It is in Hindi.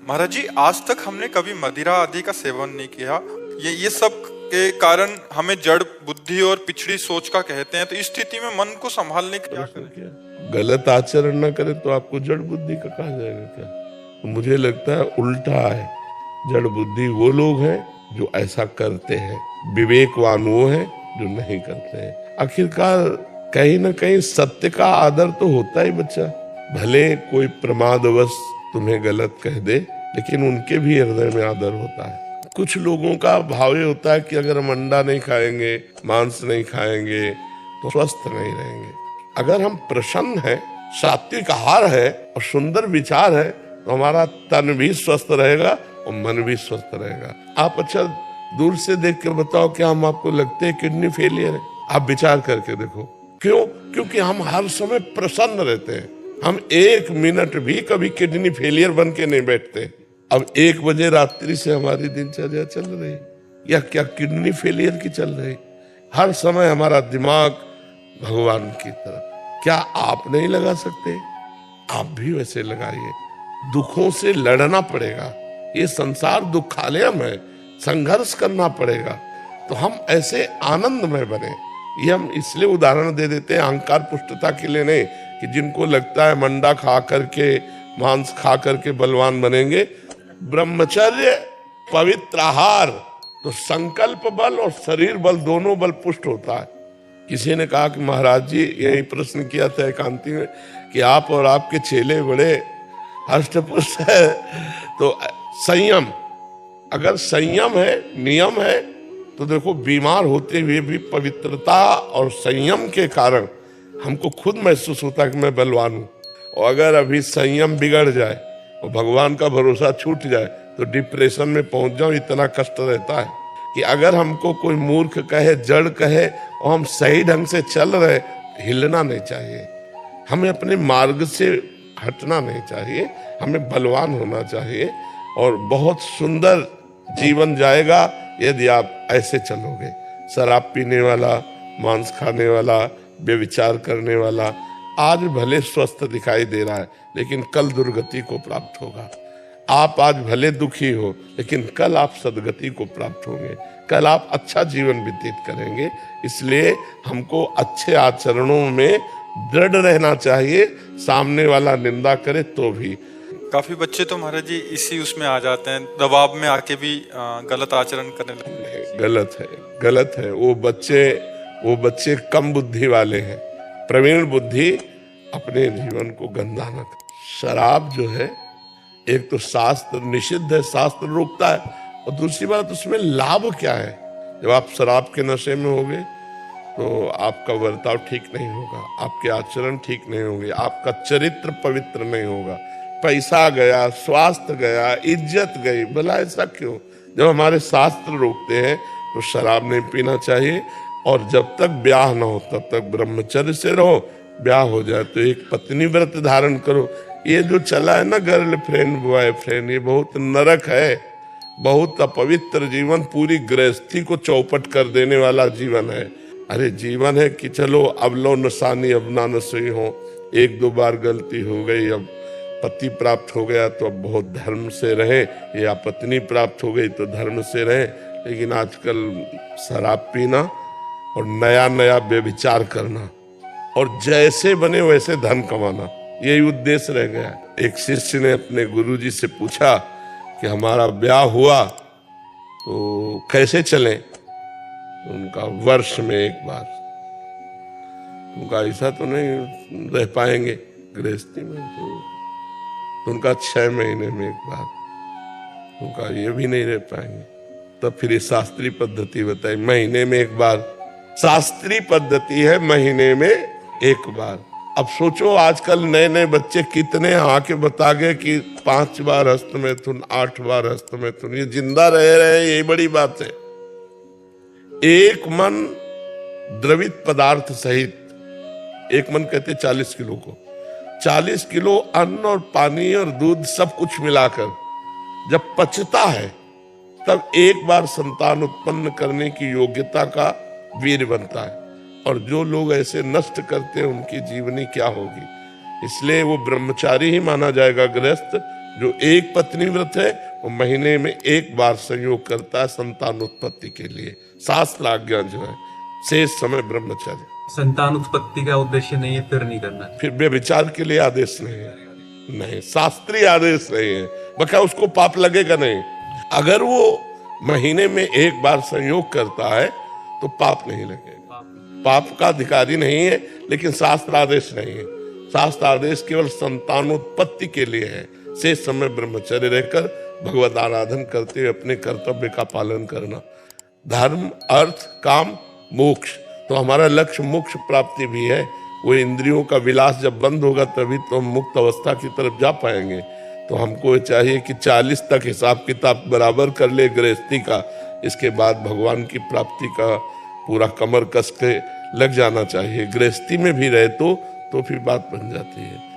महाराज जी, आज तक हमने कभी मदिरा आदि का सेवन नहीं किया। ये सब के कारण हमें जड़ बुद्धि और पिछड़ी सोच का कहते हैं। तो इस स्थिति में मन को संभालने के क्या करें? गलत आचरण न करे तो आपको जड़ बुद्धि का कहा जाएगा क्या? तो मुझे लगता है उल्टा है। जड़ बुद्धि वो लोग हैं जो ऐसा करते हैं, विवेकवान वो है जो नहीं करते हैं। आखिरकार कहीं ना कहीं सत्य का आदर तो होता ही बच्चा। भले कोई प्रमादवश तुम्हें गलत कह दे, लेकिन उनके भी हृदय में आदर होता है। कुछ लोगों का भाव ये होता है कि अगर हम अंडा नहीं खाएंगे, मांस नहीं खाएंगे तो स्वस्थ नहीं रहेंगे। अगर हम प्रसन्न हैं, सात्विक आहार है और सुंदर विचार है, तो हमारा तन भी स्वस्थ रहेगा और मन भी स्वस्थ रहेगा। आप अच्छा दूर से देख के बताओ, क्या हम आपको लगते हैं किडनी फेलियर है? आप विचार करके देखो। क्यों? क्योंकि हम हर समय प्रसन्न रहते हैं। हम एक मिनट भी कभी किडनी फेलियर बन के नहीं बैठते। अब 1 बजे रात्रि से हमारी दिनचर्या चल रही, या क्या किडनी फेलियर की चल रही? हर समय हमारा दिमाग भगवान की तरफ। क्या आप नहीं लगा सकते? आप भी वैसे लगाइए। दुखों से लड़ना पड़ेगा। ये संसार दुखालयम है, संघर्ष करना पड़ेगा। तो हम ऐसे आनंदमय बने। ये हम इसलिए उदाहरण दे देते हैं अहंकार पुष्टता के लिए नहीं, कि जिनको लगता है मंडा खा करके, मांस खा करके बलवान बनेंगे। ब्रह्मचर्य, पवित्र आहार, तो संकल्प बल और शरीर बल दोनों बल पुष्ट होता है। किसी ने कहा कि महाराज जी, यही प्रश्न किया था एकांती में, कि आप और आपके चेले बड़े हष्टपुष्ट है, तो संयम, अगर संयम है, नियम है, तो देखो बीमार होते हुए भी पवित्रता और संयम के कारण हमको खुद महसूस होता है कि मैं बलवान हूं। और अगर अभी संयम बिगड़ जाए और भगवान का भरोसा छूट जाए तो डिप्रेशन में पहुंच जाऊं, इतना कष्ट रहता है। कि अगर हमको कोई मूर्ख कहे, जड़ कहे, और हम सही ढंग से चल रहे, हिलना नहीं चाहिए। हमें अपने मार्ग से हटना नहीं चाहिए, हमें बलवान होना चाहिए। और बहुत सुंदर जीवन जाएगा यदि आप ऐसे चलोगे। शराब पीने वाला, मांस खाने वाला, व्यभिचार करने वाला आज भले स्वस्थ दिखाई दे रहा है, लेकिन कल दुर्गति को प्राप्त होगा। आप आज भले दुखी हो, लेकिन कल आप सदगति को प्राप्त होंगे। कल आप अच्छा जीवन व्यतीत करेंगे। इसलिए हमको अच्छे आचरणों में दृढ़ रहना चाहिए। सामने वाला निंदा करे तो भी। काफी बच्चे तो महाराज जी इसी उसमें आ जाते हैं, दबाव में आके भी गलत आचरण करने लगते हैं। गलत है, गलत है। वो बच्चे कम बुद्धि वाले हैं। प्रवीण बुद्धि अपने जीवन को गंदा न करे। शराब जो है, एक तो शास्त्र निषिद्ध है, शास्त्र रोकता है, और दूसरी बात उसमें लाभ क्या है? जब आप शराब के नशे में होगे तो आपका बर्ताव ठीक नहीं होगा, आपके आचरण ठीक नहीं होंगे, आपका चरित्र पवित्र नहीं होगा। पैसा गया, स्वास्थ्य गया, इज्जत गई। भला ऐसा क्यों? जब हमारे शास्त्र रोकते हैं तो शराब नहीं पीना चाहिए। और जब तक ब्याह ना हो तब तक ब्रह्मचर्य से रहो। ब्याह हो जाए तो एक पत्नी व्रत धारण करो। ये जो चला है ना गर्लफ्रेंड बॉयफ्रेंड, ये बहुत नरक है, बहुत अपवित्र जीवन, पूरी गृहस्थी को चौपट कर देने वाला जीवन है। अरे जीवन है कि चलो अब लो नसानी अब ना नसोई हो, 1-2 बार गलती हो गई, अब पति प्राप्त हो गया तो अब बहुत धर्म से रहे, या पत्नी प्राप्त हो गई तो धर्म से रहे। लेकिन आजकल शराब पीना और नया नया व्यभिचार करना और जैसे बने वैसे धन कमाना, यही उद्देश्य रह गया। एक शिष्य ने अपने गुरुजी से पूछा कि हमारा ब्याह हुआ तो कैसे चलें? तो उनका वर्ष में एक बार। उनका ऐसा तो नहीं रह पाएंगे गृहस्थी में, तो उनका 6 महीने में एक बार। उनका ये भी नहीं रह पाएंगे। तब फिर ये शास्त्रीय पद्धति बताई, महीने में एक बार। शास्त्रीय पद्धति है महीने में एक बार। अब सोचो आजकल नए नए बच्चे कितने आके बता गए कि 5 बार हस्तमैथुन, 8 बार हस्तमैथुन। ये जिंदा रह रहे हैं, यही बड़ी बात है। एक मन द्रवित पदार्थ सहित, एक मन कहते 40 किलो को, 40 किलो अन्न और पानी और दूध सब कुछ मिलाकर जब पचता है, तब एक बार संतान उत्पन्न करने की योग्यता का वीर बनता है। और जो लोग ऐसे नष्ट करते हैं उनकी जीवनी क्या होगी? इसलिए वो ब्रह्मचारी ही माना जाएगा गृहस्थ जो एक पत्नी व्रत है वो महीने में एक बार संयोग करता है संतान उत्पत्ति के लिए। शास्त्र आज्ञा जो है, शेष समय ब्रह्मचर्य। संतान उत्पत्ति का उद्देश्य नहीं है, फिर नहीं करना। फिर व्यभिचार के लिए आदेश नहीं है, नहीं शास्त्रीय आदेश नहीं है, बका उसको पाप लगेगा नहीं। अगर वो महीने में एक बार संयोग करता है तो पाप नहीं लगेगा, पाप का अधिकारी नहीं है, लेकिन शास्त्र आदेश नहीं है। शास्त्र आदेश केवल संतानोत्पत्ति के लिए है। शेष समय ब्रह्मचर्य रहकर भगवत आराधन करते हुए अपने कर्तव्य का पालन करना। धर्म, अर्थ, काम, मोक्ष, तो हमारा लक्ष्य मोक्ष प्राप्ति भी है। वो इंद्रियों का विलास जब बंद होगा तभी तो हम मुक्त अवस्था की तरफ जा पाएंगे। तो हमको चाहिए कि 40 तक हिसाब किताब बराबर कर ले गृहस्थी का, इसके बाद भगवान की प्राप्ति का पूरा कमर कस के लग जाना चाहिए। गृहस्थी में भी रहे तो फिर बात बन जाती है।